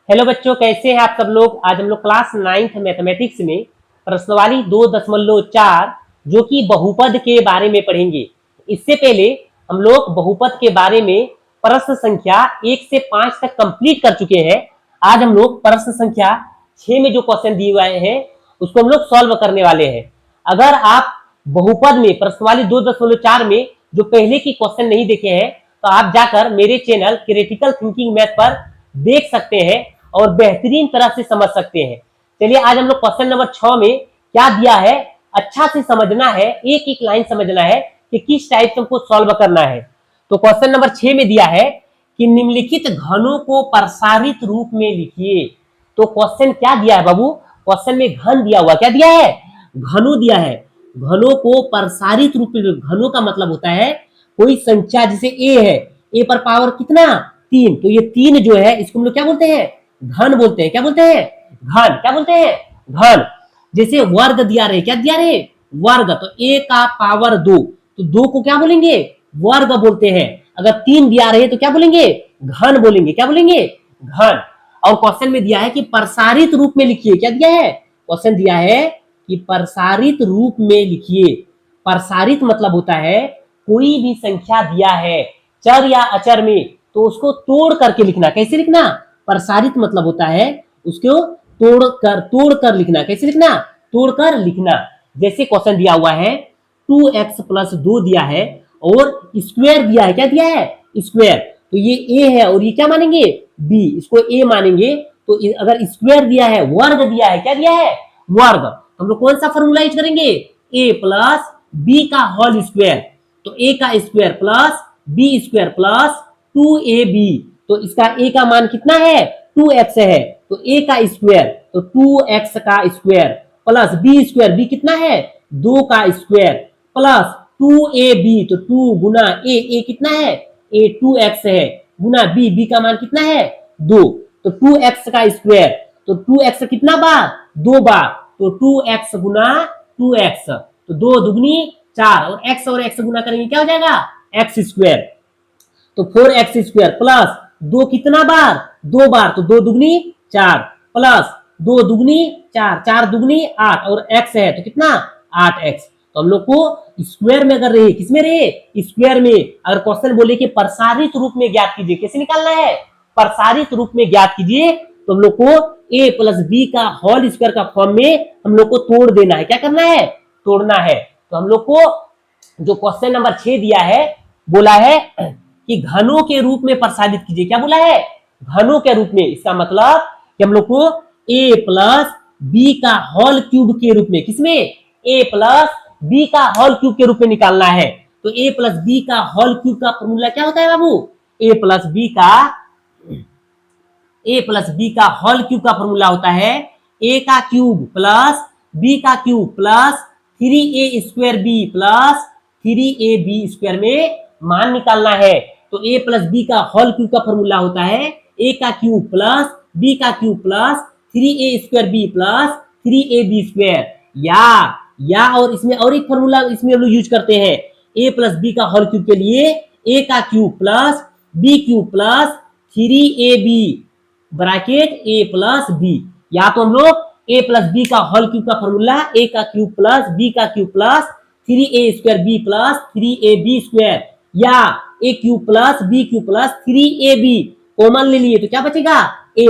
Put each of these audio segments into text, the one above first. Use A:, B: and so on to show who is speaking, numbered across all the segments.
A: Hello बच्चों, कैसे हैं आप सब लोग। आज हम लोग क्लास 9th मैथमेटिक्स में प्रश्नावली 2.4 जो कि बहुपद के बारे में पढ़ेंगे। इससे पहले हम लोग बहुपद के बारे में प्रश्न संख्या 1 से 5 तक कंप्लीट कर चुके हैं। आज हम लोग प्रश्न संख्या 6 में जो क्वेश्चन दिए हुए हैं उसको हम लोग सॉल्व करने वाले हैं। अगर आप बहुपद में प्रश्नावली 2.4 में जो पहले की क्वेश्चन नहीं देखे हैं तो आप जाकर मेरे चैनल क्रिटिकल थिंकिंग मैथ पर देख सकते हैं और बेहतरीन तरह से समझ सकते हैं। चलिए आज हम लोग क्वेश्चन नंबर 6 में क्या दिया है अच्छा से समझना है, एक एक लाइन समझना है कि किस टाइप से हमको सॉल्व करना है। तो क्वेश्चन नंबर 6 में दिया है कि निम्नलिखित घनों को प्रसारित रूप में लिखिए। तो क्वेश्चन क्या दिया है बाबू, क्वेश्चन में घन दिया हुआ, क्या दिया है, घनों दिया है। घनों को प्रसारित रूप में, घनों का मतलब होता है कोई संख्या, जैसे ए है, ए पर पावर कितना 3, तो ये 3 जो है इसको हम लोग क्या बोलते हैं, घन बोलते हैं। क्या बोलते हैं, घन। क्या बोलते हैं, घन। जैसे वर्ग दिया रहे, क्या दिया रहे, वर्ग, तो ए का पावर 2, तो 2 को क्या बोलेंगे, वर्ग बोलते हैं। अगर 3 दिया रहे तो क्या बोलेंगे, घन बोलेंगे। क्या बोलेंगे, घन। और क्वेश्चन में दिया है कि प्रसारित रूप में लिखिए। क्या दिया है, क्वेश्चन दिया है कि प्रसारित रूप में लिखिए। प्रसारित मतलब होता है कोई भी संख्या दिया है चर या अचर में तो उसको तोड़ करके लिखना। कैसे लिखना, प्रसारित मतलब होता है उसको तोड़ कर लिखना। कैसे लिखना, तोड़कर लिखना। जैसे क्वेश्चन दिया हुआ है 2x + 2 दिया है और स्क्वायर दिया है। क्या दिया है, स्क्वायर, तो ये a है और ये क्या मानेंगे, b, इसको a मानेंगे। तो अगर स्क्वायर दिया है, वर्ग दिया है, क्या दिया है, वर्ग, तो हम लोग कौन सा फॉर्मूला यूज करेंगे, a + b का होल स्क्वायर। तो a का square plus b square plus 2ab, तो इसका a का मान कितना है, 2x है, तो a का स्क्वायर तो 2x का square plus b square, b कितना है, 2 का स्क्वायर प्लस 2ab, तो 2 गुना a कितना है, a 2x है, गुना b का मान कितना है, 2, तो 2x का स्क्वायर, तो 2x कितना बार, 2 बार, तो 2x गुना 2x, तो 2 दुगनी 4 और x गुना करेंगे क्या हो जाएगा, x स्क्वायर, तो 4x स्क्वायर प्लस 2 कितना बार, 2 बार, तो 2 दुगनी 4 प्लस 2 दुगनी 4, 4 दुगनी 8 और x है तो कितना 8x। तो हम लोग को स्क्वायर में अगर रहे, किसमें रहे, स्क्वायर में, अगर क्वेश्चन बोले कि प्रसारित रूप में ज्ञात कीजिए, कैसे निकालना है, प्रसारित रूप में ज्ञात कीजिए, तो हम लोग को a + b का होल स्क्वायर का फॉर्म में हम लोग को तोड़ देना है। क्या करना है, तोड़ना है। तो हम लोग को जो क्वेश्चन नंबर 6 दिया है, बोला है कि घनों के रूप में प्रसारित कीजिए। क्या बोला है, घनों के रूप में। इसका मतलब कि हम लोग को a + b का होल क्यूब के रूप में, किसमें, a + b का होल क्यूब के रूप में निकालना है। तो a + b का होल क्यूब का फॉर्मूला क्या होता है बाबू, a + b का होल क्यूब का फॉर्मूला होता है a का क्यूब प्लस b का cube plus 3a² b plus 3ab square में मान निकालना है। तो a + b का होल क्यूब का फॉर्मूला होता है a का क्यूब प्लस b का cube plus 3a² b plus 3ab square. या और इसमें और एक फॉर्मूला इसमें हम लोग यूज करते हैं, a + b का होल क्यूब के लिए a का cube plus b cube plus 3ab bracket a + b। या तो हम लोग a + b का होल क्यूब का फॉर्मूला a का क्यूब प्लस b का cube plus 3a² b plus 3ab square, या a cube plus b cube plus 3ab common ले लिए तो क्या बचेगा, a +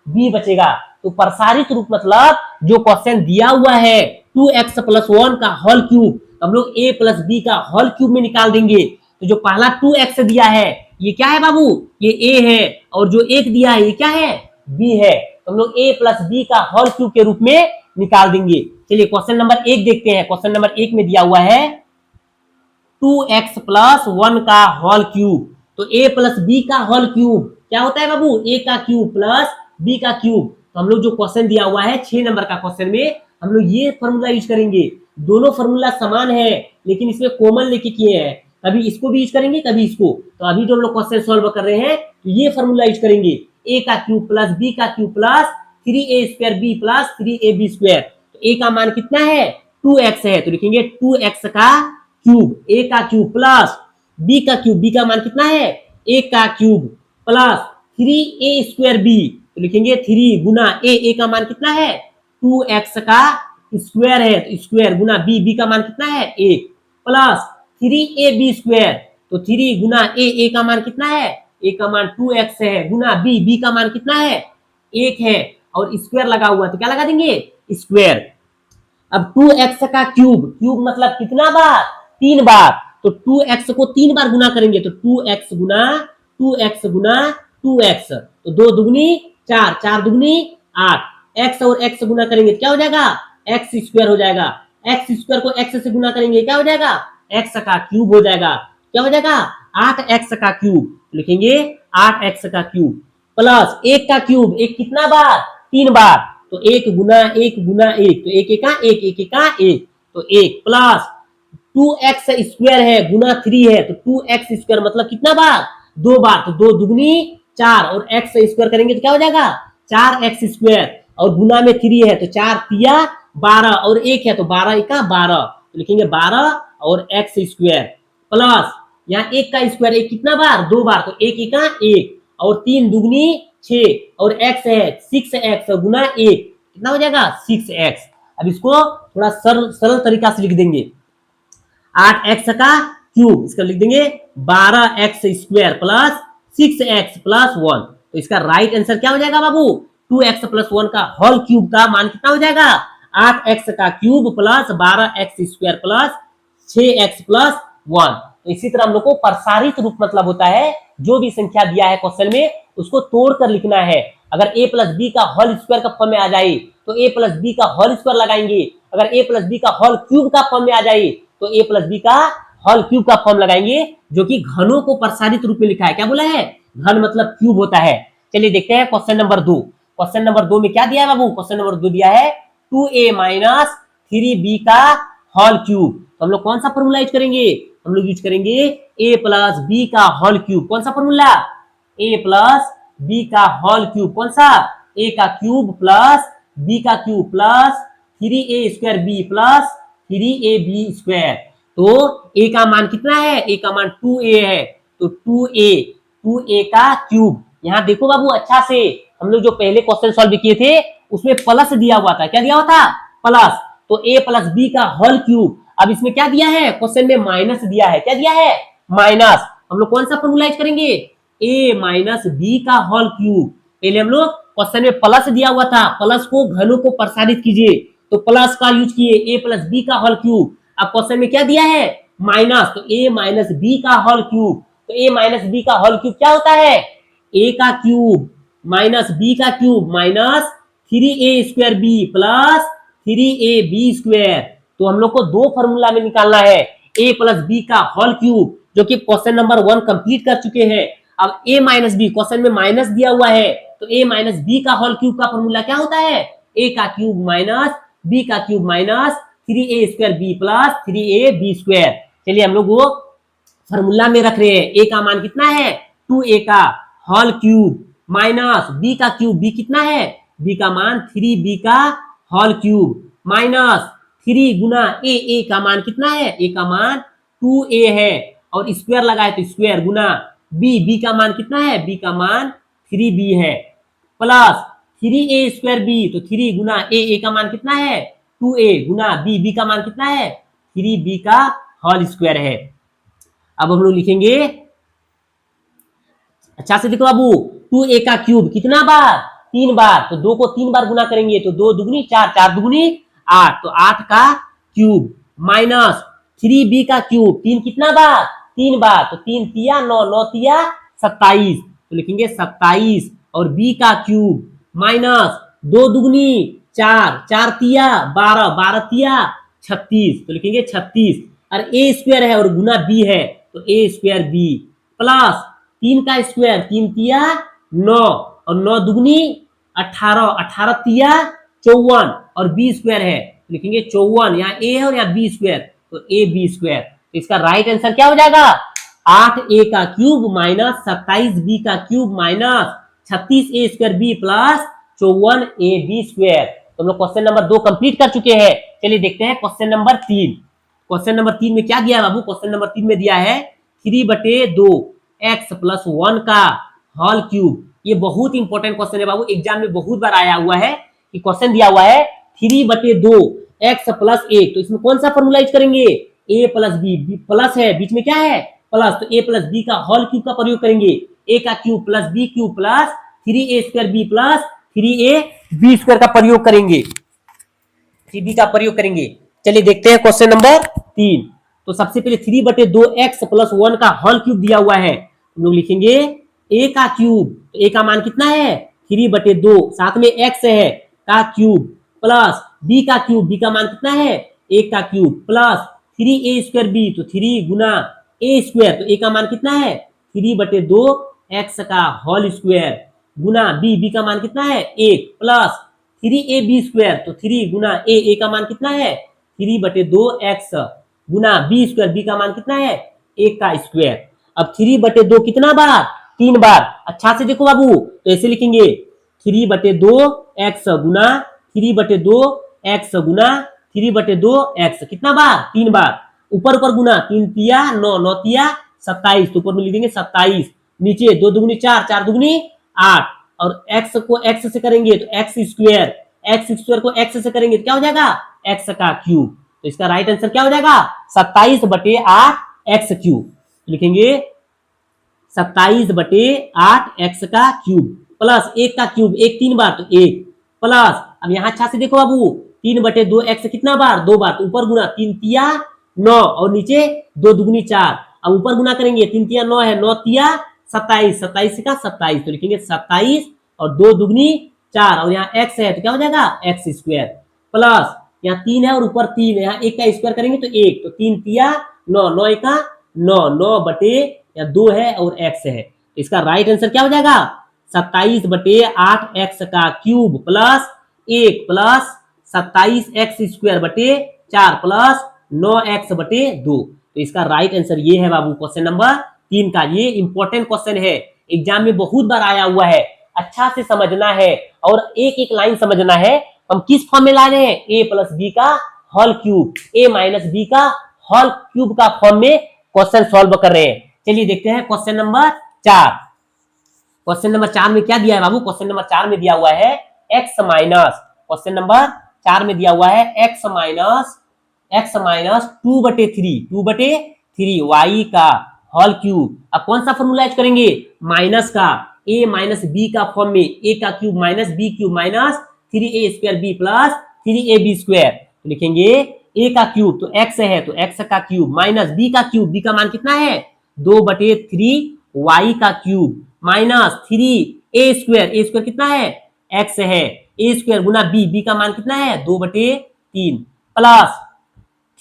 A: b बचेगा। तो प्रसारित रूप मतलब जो क्वेश्चन दिया हुआ है 2x + 1 का होल क्यूब, हम लोग a + b का होल क्यूब में निकाल देंगे। तो जो पहला 2x दिया है ये क्या है बाबू, ये a है, और जो 1 दिया है ये क्या है, b है। तो हम लोग a + b का होल क्यूब के रूप में निकाल देंगे। चलिए क्वेश्चन नंबर 1 देखते हैं। क्वेश्चन नंबर 1 में दिया हुआ है 2x + 1 का होल क्यूब, तो a + b का होल क्यूब क्या होता है बाबू, a का क्यूब प्लस b का क्यूब। तो हम लोग जो क्वेश्चन दिया हुआ है 6 नंबर का क्वेश्चन में हम लोग ये फॉर्मूला यूज करेंगे। दोनों फॉर्मूला समान है लेकिन इसमें कॉमन लेके किए हैं, कभी इसको भी यूज करेंगे कभी इसको। तो अभी जो हम लोग क्वेश्चन सॉल्व कर रहे हैं तो ये फॉर्मूला यूज करेंगे, a का क्यूब प्लस b का cube plus 3a² b plus 3ab square. तो a का मान कितना है, 2x है, तो लिखेंगे 2x का क्यूब, a का क्यूब प्लस b का क्यूब, b का मान कितना है, a का क्यूब प्लस 3a² b, तो लिखेंगे 3 गुना ए का मान कितना है 2x का स्क्वायर है, तो स्क्वायर गुना बी का मान कितना है 1 प्लस 3ab स्क्वायर, तो 3 गुना ए का मान कितना है ए का मान 2x है गुना बी का मान कितना है 1 है और स्क्वायर लगा हुआ तो क्या लगा देंगे स्क्वायर। अब 2x का क्यूब मतलब कितना बार 3 बार, तो 2x को 3 बार गुना करेंगे तो 2x गुना 2x, तो 2 दुगनी 4, 4 दुगनी 8, x और x गुना करेंगे तो क्या हो जाएगा x स्क्वायर हो जाएगा, x स्क्वायर को x से गुना करेंगे क्या हो जाएगा x का क्यूब हो जाएगा, क्या हो जाएगा 8x का क्यूब, लिखेंगे 8x का क्यूब प्लस 1 का क्यूब, 1 कितना बार 3 बार, तो 1 गुना 1 गुना 1, तो 1 का 1 तो 1 प्लस 2x स्क्वायर है गुना 3 है, तो 2x स्क्वायर मतलब कितना बार 2 बार, तो 2 दुगनी 4 और x स्क्वायर करेंगे तो क्या हो जाएगा 4x स्क्वायर और गुना में 3 है तो 4 तिया 12 और 1 है तो 12 का 12, तो लिखेंगे 12 और x स्क्वायर प्लस यहाँ 1 का स्क्वायर 1 कितना बार 2 बार, तो 1 का 1 और 3 दुगनी 6 और x है 6x गुना 1 कितना हो जाएगा 6x। अब इसको थोड़ा सरल तरीका से लिख देंगे 8x का क्यूब, इसका लिख देंगे 12x square plus 6x plus 1, तो इसका राइट आंसर क्या हो जाएगा बाबू 2x प्लस 1 का होल क्यूब का मान कितना हो जाएगा 8x का cube plus 12x square plus 6x plus 1। तो इसी तरह हम लोग को प्रसारित रूप मतलब होता है जो भी संख्या दिया है क्वेश्चन में उसको तोड़कर लिखना है। अगर a प्लस बी का होल स्क्वायर का फॉर्म में आ जाए तो a प्लस बी का होल स्क्वायर लगाएंगे, अगर a प्लस बी का होल क्यूब का फॉर्म में आ जाए तो a प्लस बी का होल क्यूब का फॉर्म लगाएंगे, जो कि घनों को प्रसारित रूप में लिखा है। क्या बोला है घन मतलब क्यूब होता है। चलिए देखते हैं क्वेश्चन नंबर 2। क्वेश्चन नंबर 2 में क्या दिया है बाबू, क्वेश्चन नंबर 2 दिया है 2a माइनस 3b का होल क्यूब, तो हम लोग कौन सा फॉर्मूला यूज करेंगे, हम लोग यूज करेंगे a प्लस बी का होल क्यूब। कौन सा फॉर्मूला a प्लस बी का होल क्यूब, कौन सा a का क्यूब प्लस b का cube plus 3a square b plus 3ab square. तो a का मान कितना है a का मान 2a है, तो 2a का क्यूब। यहाँ देखो बाबू अच्छा से, हम लोग जो पहले क्वेश्चन सॉल्व किए थे उसमें प्लस दिया हुआ था, क्या दिया हुआ था प्लस, तो a प्लस बी का होल क्यूब। अब इसमें क्या दिया है क्वेश्चन में माइनस दिया है, क्या दिया है माइनस, हम लोग कौन सा फॉर्मूला यूज करेंगे a माइनस बी का होल क्यूब। पहले हम लोग क्वेश्चन में प्लस दिया हुआ था, प्लस को घनों को प्रसारित कीजिए तो प्लस का यूज किए a प्लस बी का होल क्यूब। अब क्वेश्चन में क्या दिया है माइनस, तो a माइनस बी का होल क्यूब, तो a माइनस बी का होल क्यूब क्या होता है a का क्यूब माइनस बी का cube minus 3a square b plus 3ab square. तो हम लोग को दो फॉर्मूला में निकालना है a प्लस बी का होल क्यूब, जो कि क्वेश्चन नंबर 1 कंप्लीट कर चुके हैं। अब a माइनस बी, क्वेश्चन में माइनस दिया हुआ है तो a माइनस बी का होल क्यूब का फॉर्मूला क्या होता है a का क्यूब माइनस b का cube minus 3a square b plus 3ab square. चलिए हम लोग वो फॉर्मूला में रख रहे हैं, a का मान कितना है 2a का होल क्यूब माइनस b का क्यूब, b कितना है b का मान 3b का होल क्यूब माइनस 3 गुना a का मान कितना है a का मान 2a है और स्क्वायर लगाए तो स्क्वायर गुना b का मान कितना है b का मान 3b है प्लस 3a स्क्वायर b, तो 3 गुना a का मान कितना है 2a गुना b का मान कितना है 3b का होल स्क्वायर है। अब हम लोग लिखेंगे अच्छा से देखो बाबू 2a का क्यूब कितना बार 3 बार, तो 2 को 3 बार गुना करेंगे तो 2 दुगनी 4, 4 दुगनी 8, तो 8 का क्यूब माइनस 3b का क्यूब 3 कितना बार 3 बार, तो 3 तिया 9, 9 तिया 27, तो लिखेंगे 27 और b का क्यूब माइनस 2 दुगनी 4, 4 तिया 12, 12 तिया 36, तो लिखेंगे 36 और a स्क्वायर है और गुना b है तो a स्क्वायर b प्लस 3 का स्क्वायर 3 तिया 9 और 9 दुगनी 18, 18 तिया 54 और b स्क्वायर है तो लिखेंगे 54, यहाँ a है और यहाँ b स्क्वायर तो a b स्क्वायर। तो इसका राइट आंसर क्या हो जाएगा 8a का क्यूब माइनस 27b का cube minus 36a square b plus 54ab square. तो हम लोग क्वेश्चन नंबर 2 कंप्लीट कर चुके हैं। चलिए देखते हैं क्वेश्चन नंबर 3। क्वेश्चन नंबर 3 में क्या दिया है बाबू, क्वेश्चन नंबर 3 में दिया है 3/2 x प्लस 1 का होल क्यूब, ये बहुत इंपॉर्टेंट क्वेश्चन है बाबू, एग्जाम में बहुत बार आया हुआ है कि क्वेश्चन दिया हुआ है 3/2 x प्लस 1, तो इसमें कौन सा फॉर्मूला यूज करेंगे, a प्लस बी, प्लस है बीच में क्या है प्लस, तो a प्लस बी का होल क्यूब का प्रयोग करेंगे, a का cube plus b cube plus 3a² b plus 3ab square का प्रयोग करेंगे, 3b का प्रयोग करेंगे। चलिए देखते हैं क्वेश्चन नंबर 3। तो सबसे पहले 3/2 x प्लस 1 का होल क्यूब दिया हुआ है, हम लोग लिखेंगे a का क्यूब, तो a का मान कितना है 3/2, साथ में x है का क्यूब प्लस b का क्यूब, b का मान कितना है 1 का क्यूब प्लस 3a² b, तो 3 गुना a स्क्वायर, तो a का मान कितना है 3/2 x का होल स्क्वायर गुना b का मान कितना है 1 प्लस 3ab स्क्वायर, तो 3 गुना a का मान कितना है 3/2 x गुना b स्क्वायर, b का मान कितना है 1 का स्क्वायर। अब 3/2 कितना बार 3 बार, अच्छा से देखो बाबू, तो ऐसे लिखेंगे 3/2 x गुना 3/2 x गुना 3/2 x, कितना बार 3 बार, ऊपर ऊपर गुना, 3 तिया 9, 9 तिया 27, तो ऊपर में लिख देंगे 27, नीचे 2 दुगुनी 4, 4 दुगुनी 8, और x को x से करेंगे तो x स्क्वायर को x से करेंगे तो क्या हो जाएगा x का क्यूब, तो इसका राइट आंसर क्या हो जाएगा 27/8 x क्यूब, लिखेंगे 27/8 x का क्यूब प्लस 1 का क्यूब, 1 3 बार तो 1 प्लस, अब यहाँ अच्छा से देखो बाबू 3/2 x कितना बार 2 बार, तो ऊपर गुना 3 तिया 9 और नीचे 2 दुगुनी 4, अब ऊपर गुना करेंगे 3 तिया 9 है, 9 तिया 27, 27 का 27, तो लिखेंगे 27 और 2 दुगनी 4, और यहाँ x है तो क्या हो जाएगा x स्क्वायर प्लस यहाँ 3 है और ऊपर 3 है, यहाँ 1 का स्क्वायर करेंगे तो 1, तो 3 तिया 9, 9 का 9, 9/2 है और x है, तो इसका राइट आंसर क्या हो जाएगा 27/8 x का cube plus 1 plus 27x square बटे 4 प्लस 9x/2, तो इसका राइट आंसर ये है बाबू क्वेश्चन नंबर 3 का। ये इंपॉर्टेंट क्वेश्चन है, एग्जाम में बहुत बार आया हुआ है, अच्छा से समझना है और एक एक लाइन समझना है। हम किस फॉर्म में ला रहे हैं, a प्लस बी का whole cube, a minus b का होल क्यूब का फॉर्म में क्वेश्चन सॉल्व कर रहे हैं। चलिए देखते हैं क्वेश्चन नंबर 4। क्वेश्चन नंबर 4 में क्या दिया है बाबू, क्वेश्चन नंबर 4 में दिया हुआ है x माइनस, क्वेश्चन नंबर 4 में दिया हुआ है x माइनस 2/3 y का होल क्यूब। अब कौन सा फॉर्मूला यूज करेंगे, माइनस का, a माइनस बी का फॉर्म में, a का cube minus b cube minus 3a² b plus 3ab square, तो लिखेंगे a का क्यूब तो x है तो x का क्यूब माइनस b का क्यूब, b का मान कितना है 2/3 y का क्यूब माइनस 3a² कितना है x है, a स्क्वायर गुना b का मान कितना है 2/3 प्लस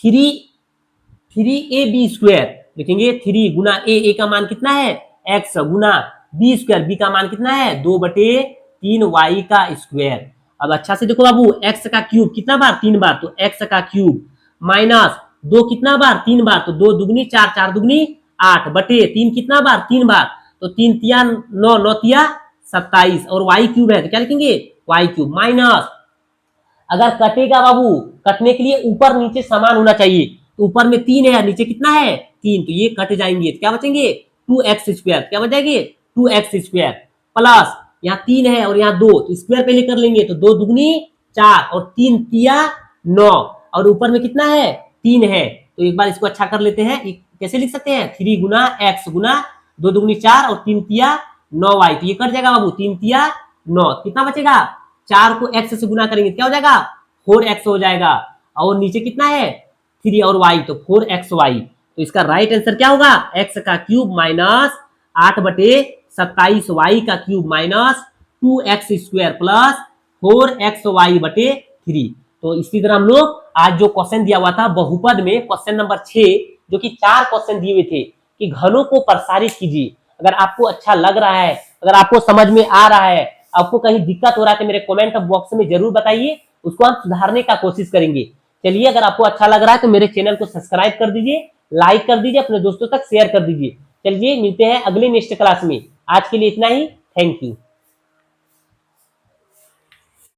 A: 3ab स्क्वायर, लिखेंगे 3 गुना a का मान कितना है x गुना b स्क्वायर, b का मान कितना है 2/3 y का स्क्वायर। अब अच्छा से देखो बाबू, x का क्यूब कितना बार 3 बार, तो x का क्यूब माइनस 2 कितना बार 3 बार, तो 2 दुगनी 4, 4 दुगनी 8 बटे 3 कितना बार 3 बार, तो 3 तिया 9, 9 तिया 27, और y क्यूब है तो क्या लिखेंगे y क्यूब माइनस, अगर कटेगा बाबू, कटने के लिए ऊपर नीचे समान होना चाहिए, तो ऊपर में 3 है नीचे कितना है 3, तो ये कट जाएंगे तो क्या बचेंगे 2x स्क्वायर, क्या बच जाएंगे 2x स्क्वायर प्लस यहाँ 3 है और यहाँ 2, तो स्क्वायर पहले कर लेंगे, तो 2 दुगनी 4 और 3 तिया 9, और ऊपर में कितना है 3 है, तो एक बार इसको अच्छा कर लेते हैं, कैसे लिख सकते हैं 3 गुना x गुना 2 दुगनी 4 और 3 तिया 9y, तो ये कट जाएगा बाबू 3 तिया 9, कितना बचेगा 4 को x से गुना करेंगे क्या हो जाएगा 4x हो जाएगा, और नीचे कितना है 3 और y, तो 4xy, तो इसका राइट आंसर क्या होगा x का क्यूब माइनस 8/27y का cube minus 2x square plus 4xy/3। तो इसी तरह हम लोग आज जो क्वेश्चन दिया हुआ था बहुपद में क्वेश्चन नंबर 6, जो कि 4 क्वेश्चन दिए हुए थे कि घनों को प्रसारित कीजिए। अगर आपको अच्छा लग रहा है, अगर आपको समझ में आ रहा है, आपको कहीं दिक्कत हो रहा है तो मेरे कमेंट बॉक्स में जरूर बताइए, उसको हम सुधारने का कोशिश करेंगे। चलिए, अगर आपको अच्छा लग रहा है तो मेरे चैनल को सब्सक्राइब कर दीजिए, लाइक कर दीजिए, अपने दोस्तों तक शेयर कर दीजिए। चलिए मिलते हैं अगले नेक्स्ट क्लास में, आज के लिए इतना ही, थैंक यू।